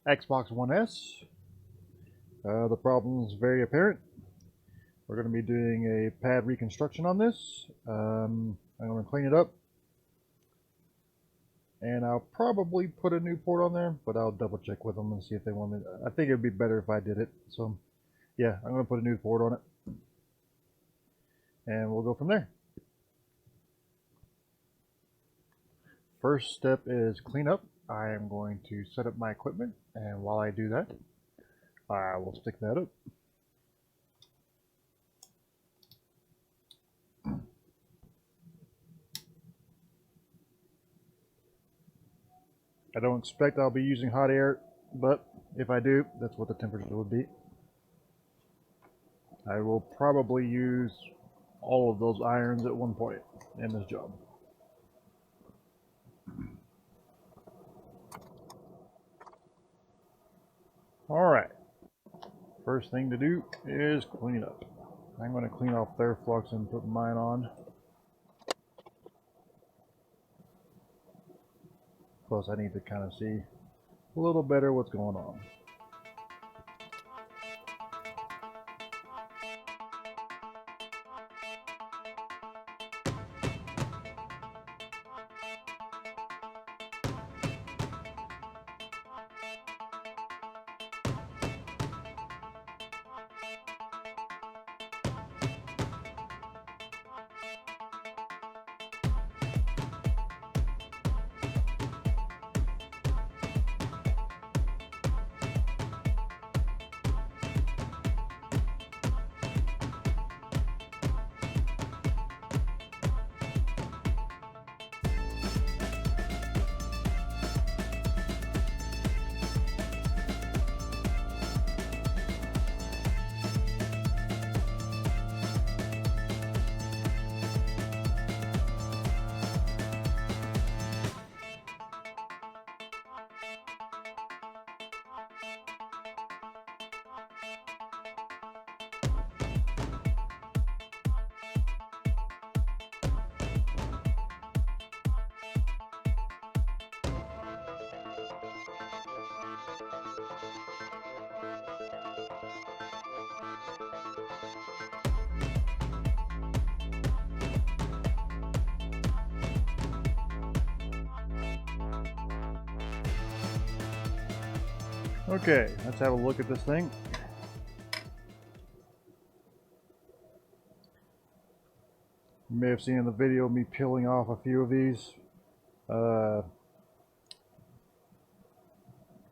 Xbox One S. The problem is very apparent. We're going to be doing a pad reconstruction on this. I'm going to clean it up. And I'll probably put a new port on there, but I'll double check with them and see if they want me. I think it would be better if I did it. So yeah, I'm going to put a new port on it. And we'll go from there. First step is clean up. I am going to set up my equipment, and while I do that, I will stick that up. I don't expect I'll be using hot air, but if I do, that's what the temperature would be. I will probably use all of those irons at one point in this job. Alright, first thing to do is clean up. I'm going to clean off their flux and put mine on. Plus I need to kind of see a little better what's going on. Okay, let's have a look at this thing. You may have seen in the video me peeling off a few of these.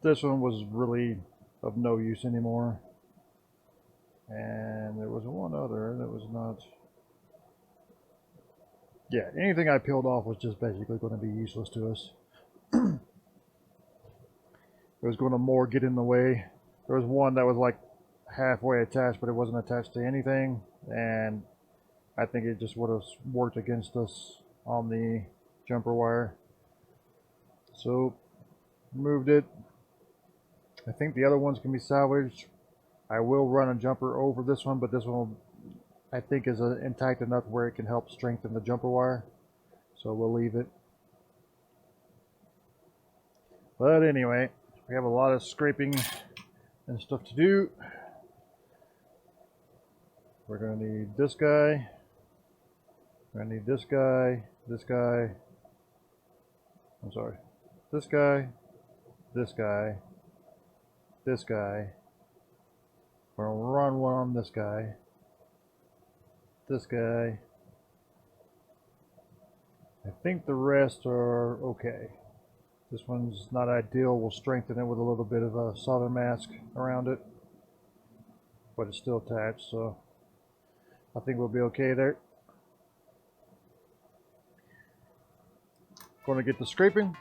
This one was really of no use anymore. And there was one other that was not. Yeah, anything I peeled off was just basically going to be useless to us. It was going to more get in the way. There was one that was like halfway attached, but it wasn't attached to anything, and I think it just would have worked against us on the jumper wire. So, moved it. I think the other ones can be salvaged. I will run a jumper over this one, but this one I think is intact enough where it can help strengthen the jumper wire. So we'll leave it. But anyway, we have a lot of scraping and stuff to do. We're going to need this guy. We're going to need this guy, this guy. I'm sorry. This guy, this guy, this guy. We're going to run one on this guy. This guy. I think the rest are okay. This one's not ideal. We'll strengthen it with a little bit of a solder mask around it, but it's still attached, so I think we'll be okay there. Going to get the scraping.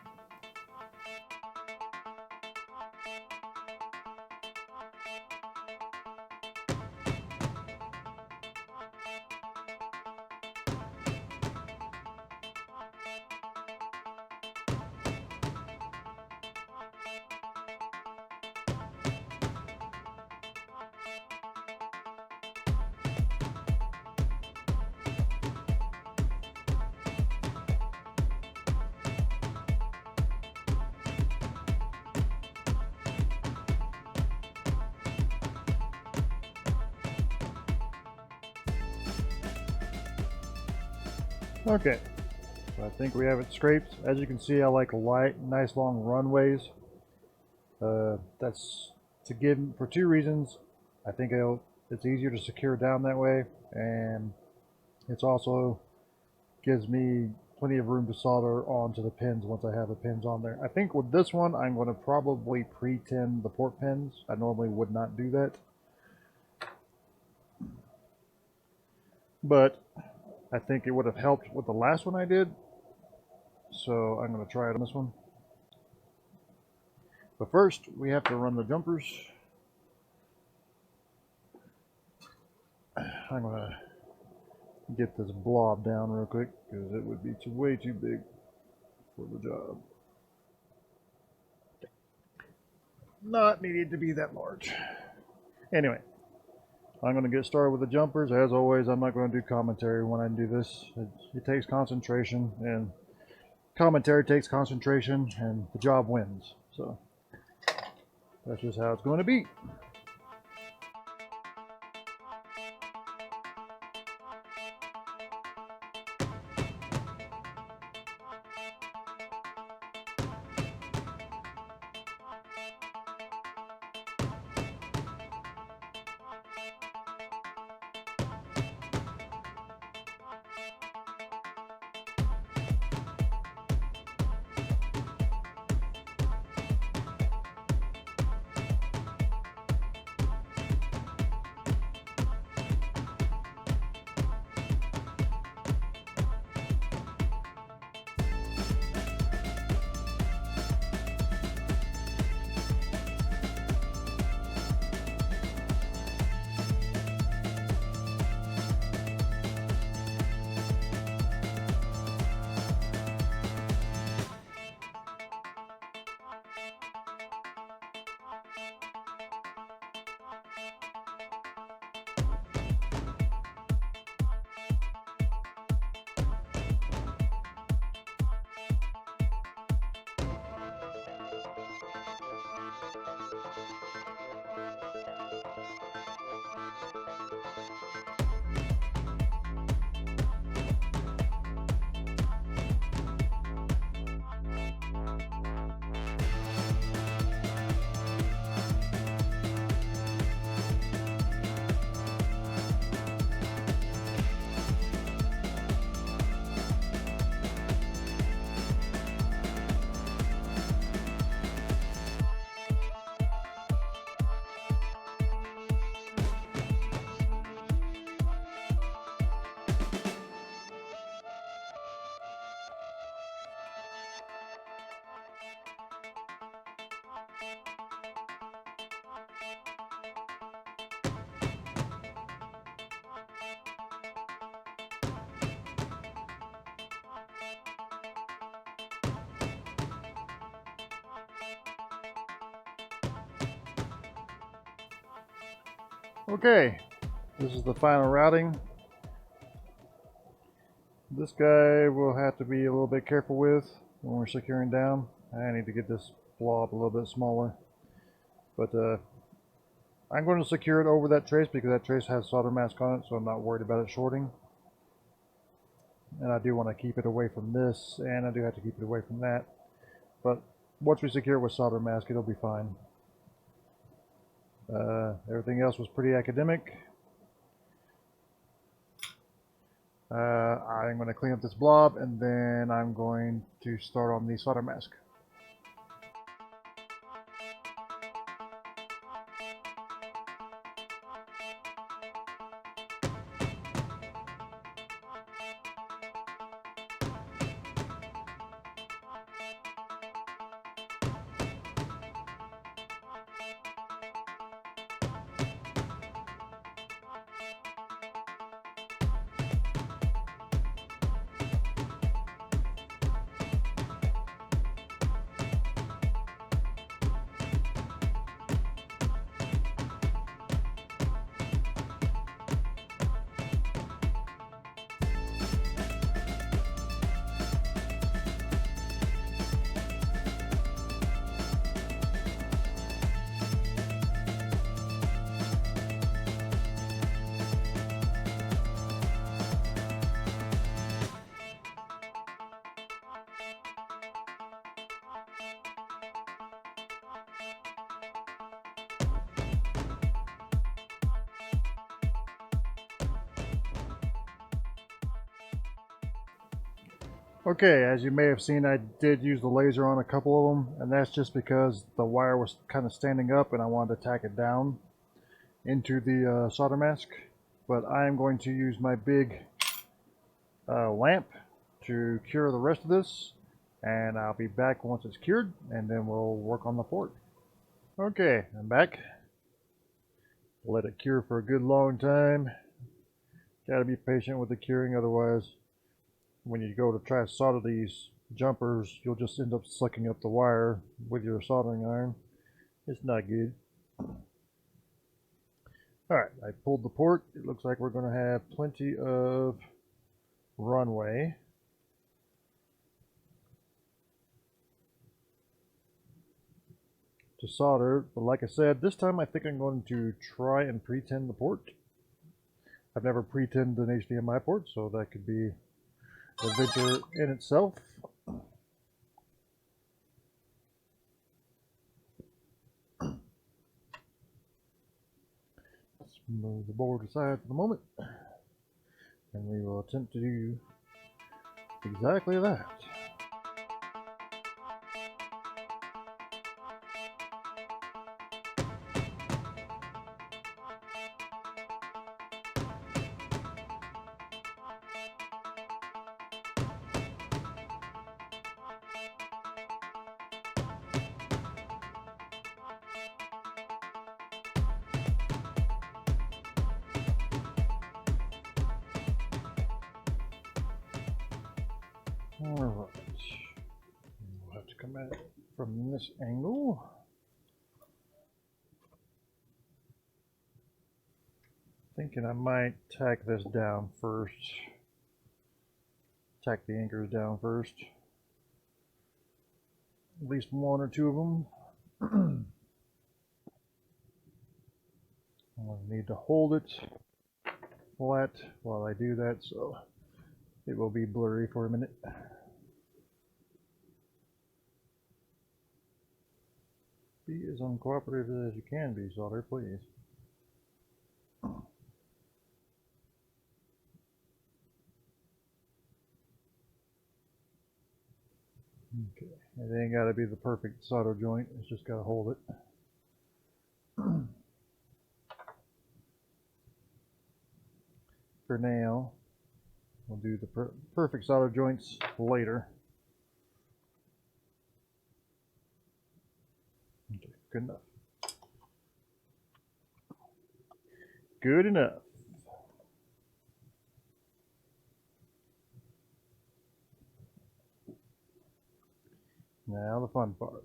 Okay, so I think we have it scraped. As you can see, I like light, nice long runways. That's to give for two reasons. I think it's easier to secure down that way, and it's also gives me plenty of room to solder onto the pins once I have the pins on there. I think with this one, I'm going to probably pre-tin the port pins. I normally would not do that, but I think it would have helped with the last one I did. So I'm going to try it on this one. But first, we have to run the jumpers. I'm going to get this blob down real quick because it would be way too big for the job. Not needed to be that large. Anyway, I'm going to get started with the jumpers. As always, I'm not going to do commentary when I do this. It takes concentration, and commentary takes concentration, and the job wins. So that's just how it's going to be. Okay, this is the final routing. This guy we'll have to be a little bit careful with when we're securing down. I need to get this blob a little bit smaller. But I'm going to secure it over that trace because that trace has solder mask on it, so I'm not worried about it shorting. And I do want to keep it away from this, and I do have to keep it away from that. But once we secure it with solder mask, it'll be fine. Everything else was pretty academic. I'm going to clean up this blob, and then I'm going to start on the solder mask. Okay, as you may have seen, I did use the laser on a couple of them, and that's just because the wire was kind of standing up and I wanted to tack it down into the solder mask. But I'm going to use my big lamp to cure the rest of this, and I'll be back once it's cured, and then we'll work on the port. Okay, I'm back. Let it cure for a good long time. Gotta be patient with the curing, otherwise when you go to try to solder these jumpers, you'll just end up sucking up the wire with your soldering iron. It's not good. Alright, I pulled the port. It looks like we're going to have plenty of runway. To solder, but like I said, this time I think I'm going to try and pre-tin the port. I've never pre-tinned an HDMI port, so that could be an adventure in itself. Let's move the board aside for the moment, and we will attempt to do exactly that. Alright, we'll have to come at it from this angle. Thinking I might tack this down first. Tack the anchors down first. At least one or two of them. I'll need to hold it flat while I do that, so it will be blurry for a minute. Be as uncooperative as you can be, solder, please. Okay, it ain't got to be the perfect solder joint, it's just got to hold it. For now, we'll do the perfect solder joints later. Okay, good enough. Good enough. Now the fun part.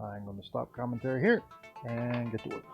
I'm going to stop commentary here and get to work.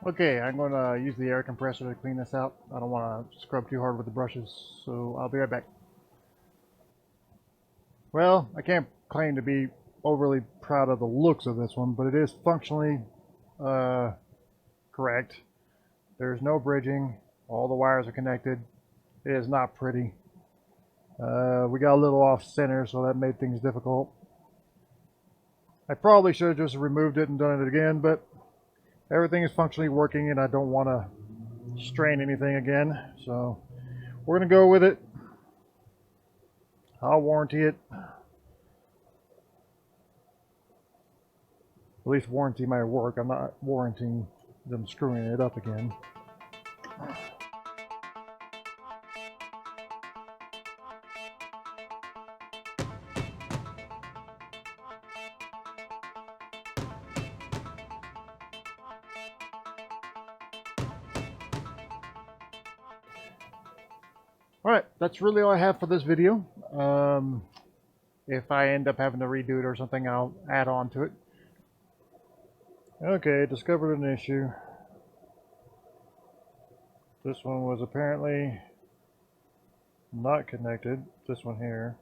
Okay, I'm going to use the air compressor to clean this out. I don't want to scrub too hard with the brushes, so I'll be right back. Well, I can't claim to be overly proud of the looks of this one, but it is functionally correct. There's no bridging. All the wires are connected. It is not pretty. We got a little off center, so that made things difficult. I probably should have just removed it and done it again, but everything is functionally working and I don't want to strain anything again. So we're going to go with it. I'll warranty it. At least warranty my work. I'm not warranting them screwing it up again. Alright, that's really all I have for this video. If I end up having to redo it or something, I'll add on to it. Okay, discovered an issue. This one was apparently not connected. This one here.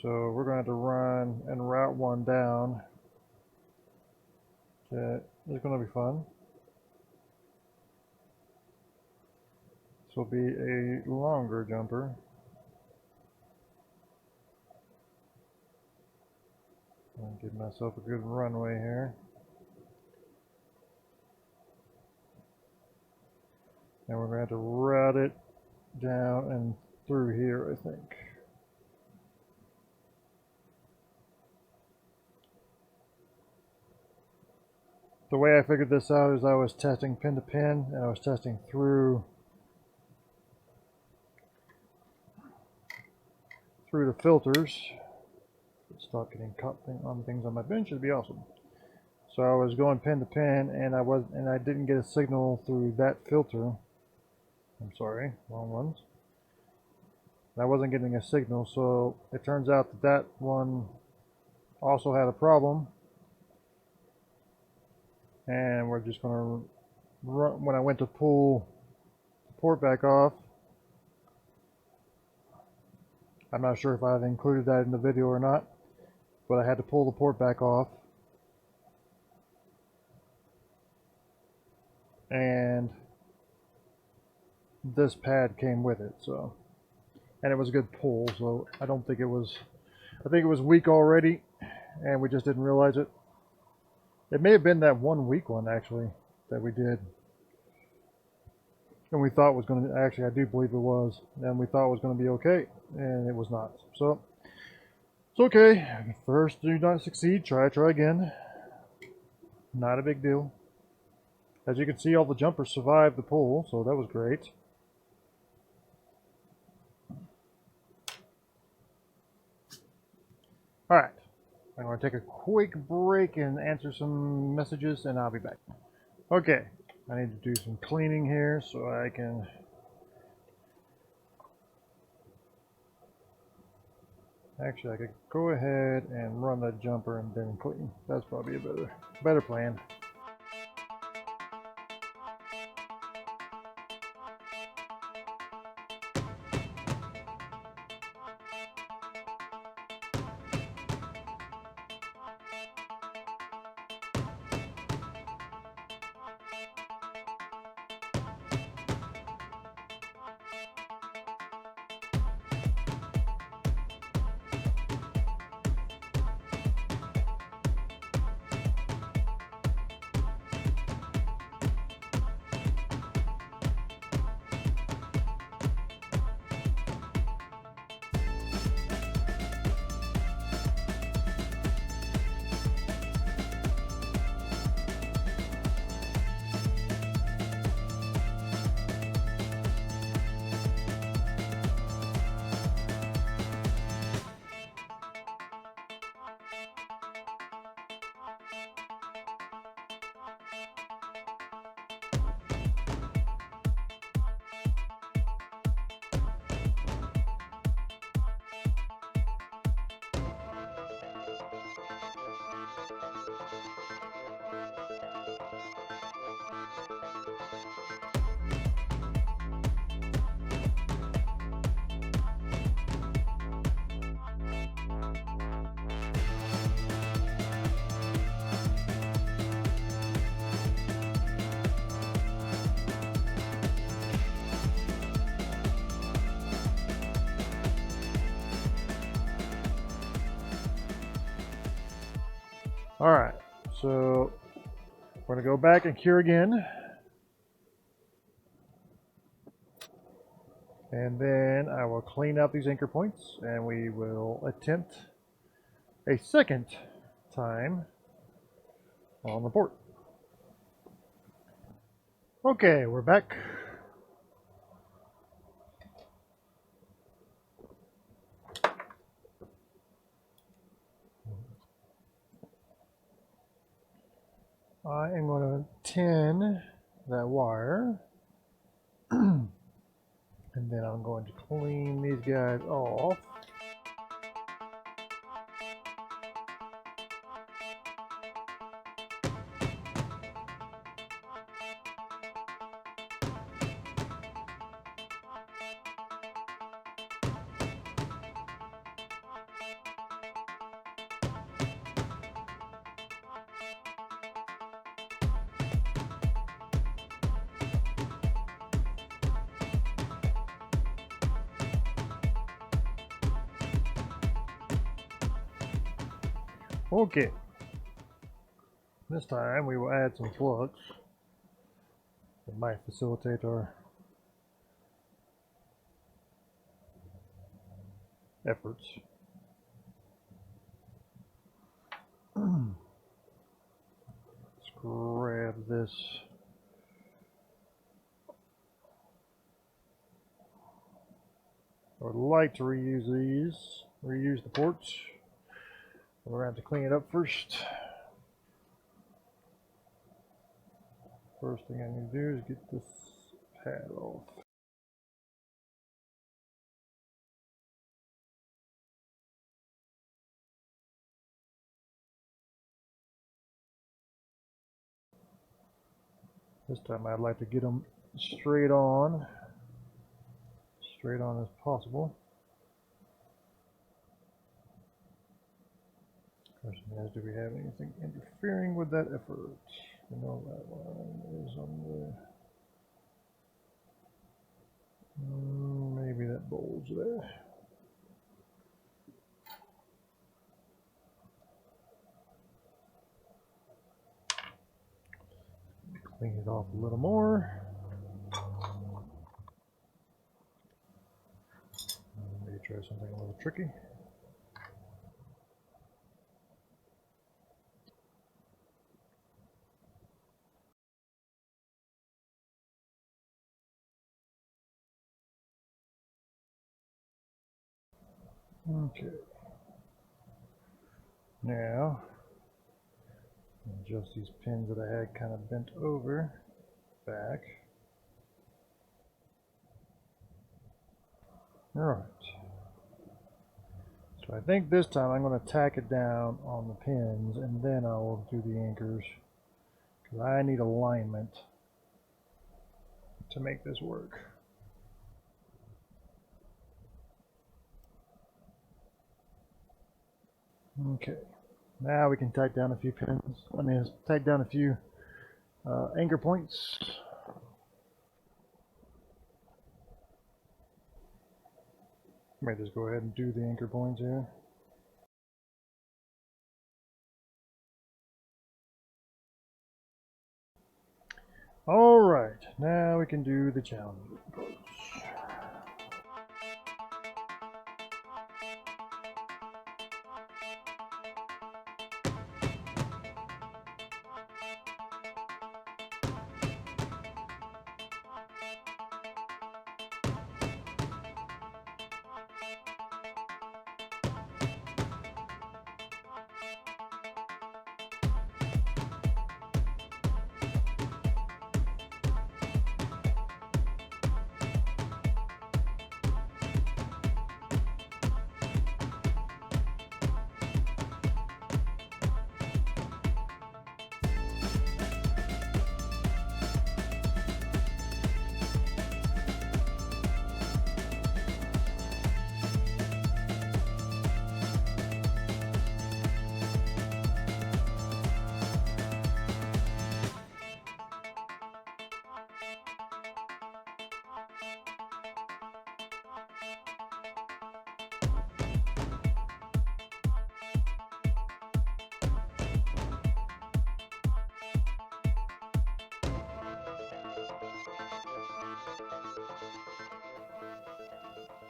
So we're going to have to run and route one down. That is going to be fun. This will be a longer jumper. I'll give myself a good runway here. And we're going to have to route it down and through here, I think. The way I figured this out is I was testing pin to pin, and I was testing through the filters. Stop getting caught on things on my bench would be awesome. So I was going pin to pin, and I didn't get a signal through that filter. I'm sorry, wrong ones. I wasn't getting a signal, so it turns out that that one also had a problem. And we're just going to run. When I went to pull the port back off, I'm not sure if I've included that in the video or not, but I had to pull the port back off. And this pad came with it, so, and it was a good pull, so I don't think it was, I think it was weak already, and we just didn't realize it. It may have been that 1 week one, actually, that we did. And we thought was going to, actually, I do believe it was. And we thought it was going to be okay, and it was not. So, it's okay. First, do not succeed. Try again. Not a big deal. As you can see, all the jumpers survived the pull, so that was great. Alright. I'm going to take a quick break and answer some messages, and I'll be back. Okay, I need to do some cleaning here so I can actually I could go ahead and run that jumper and then clean. That's probably a better plan. Alright, so we're going to go back and cure again. And then I will clean out these anchor points and we will attempt a second time on the port. Okay, we're back. I am going to tin that wire. And then I'm going to clean these guys off. Okay. This time we will add some flux that might facilitate our efforts. Let's grab this. I would like to reuse the ports. We're going to have to clean it up first. First thing I need to do is get this pad off. This time I'd like to get them straight on as possible. Question is, do we have anything interfering with that effort? You know that one is on the maybe that bulge there. Clean it off a little more. Maybe try something a little tricky. Okay. Now, adjust these pins that I had kind of bent over back. Alright. So I think this time I'm going to tack it down on the pins and then I will do the anchors. Because I need alignment to make this work. Okay. Now we can tack down a few pins. Tack down a few anchor points. Might just go ahead and do the anchor points here. Alright, now we can do the challenge approach.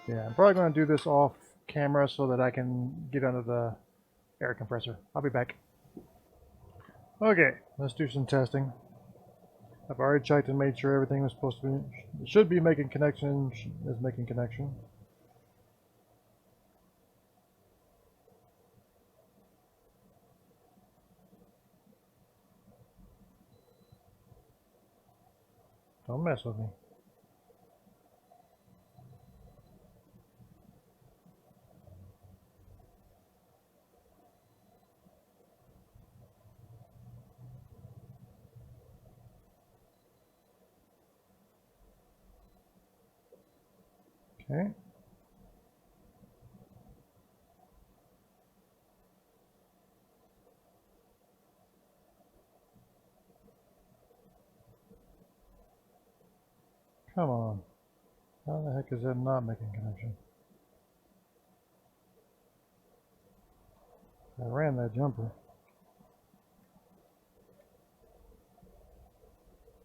Yeah, I'm probably going to do this off camera so that I can get under the air compressor. I'll be back. Okay, let's do some testing. I've already checked and made sure everything was supposed to be, should be making connection, is making connection. Don't mess with me. Okay. Come on. How the heck is that not making connection? I ran that jumper.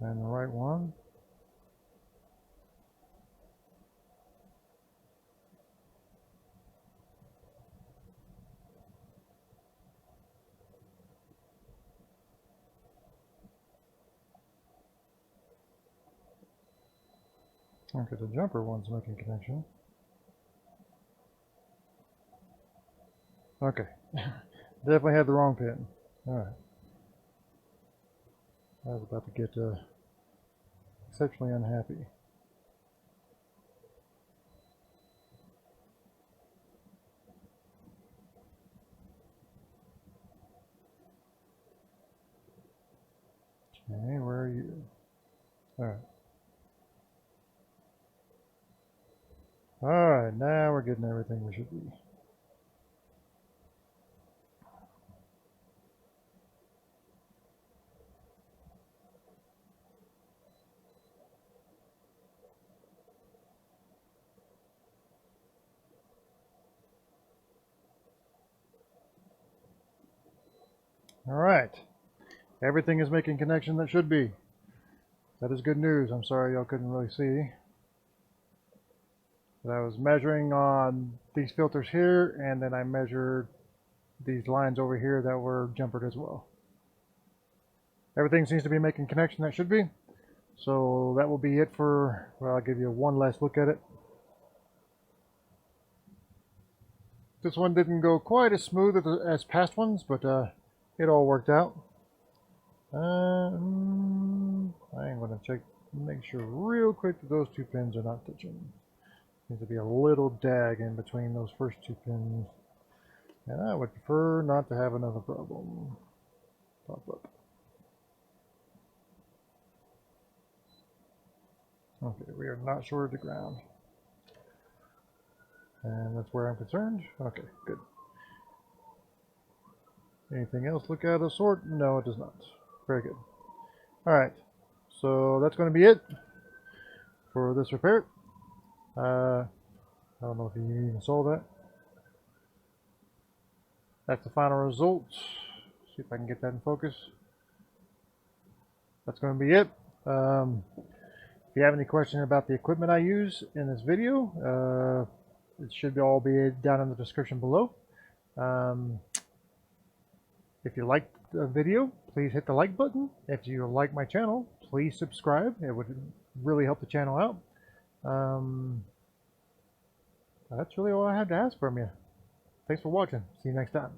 And the right one. Okay, the jumper one's making connection. Okay. Definitely had the wrong pin. Alright. I was about to get exceptionally unhappy. Okay, where are you? Alright. Alright, now we're getting everything we should be. Alright. Everything is making connection that should be. That is good news. I'm sorry y'all couldn't really see. But I was measuring on these filters here, and then I measured these lines over here that were jumpered as well. Everything seems to be making connection that should be. So that will be it for, well, I'll give you one last look at it. This one didn't go quite as smooth as past ones, but it all worked out. I am going to check, make sure real quick that those two pins are not touching. Needs to be a little dag in between those first two pins. And I would prefer not to have another problem pop up. Okay, we are not short of the ground. And that's where I'm concerned. Okay, good. Anything else look out of sort? No, it does not. Very good. Alright, so that's going to be it for this repair. I don't know if you even saw that. That's the final result. See if I can get that in focus. That's going to be it. If you have any question about the equipment I use in this video, it should all be down in the description below. If you liked the video, please hit the like button. If you like my channel, please subscribe. It would really help the channel out. That's really all I have to ask from you. Thanks for watching. See you next time.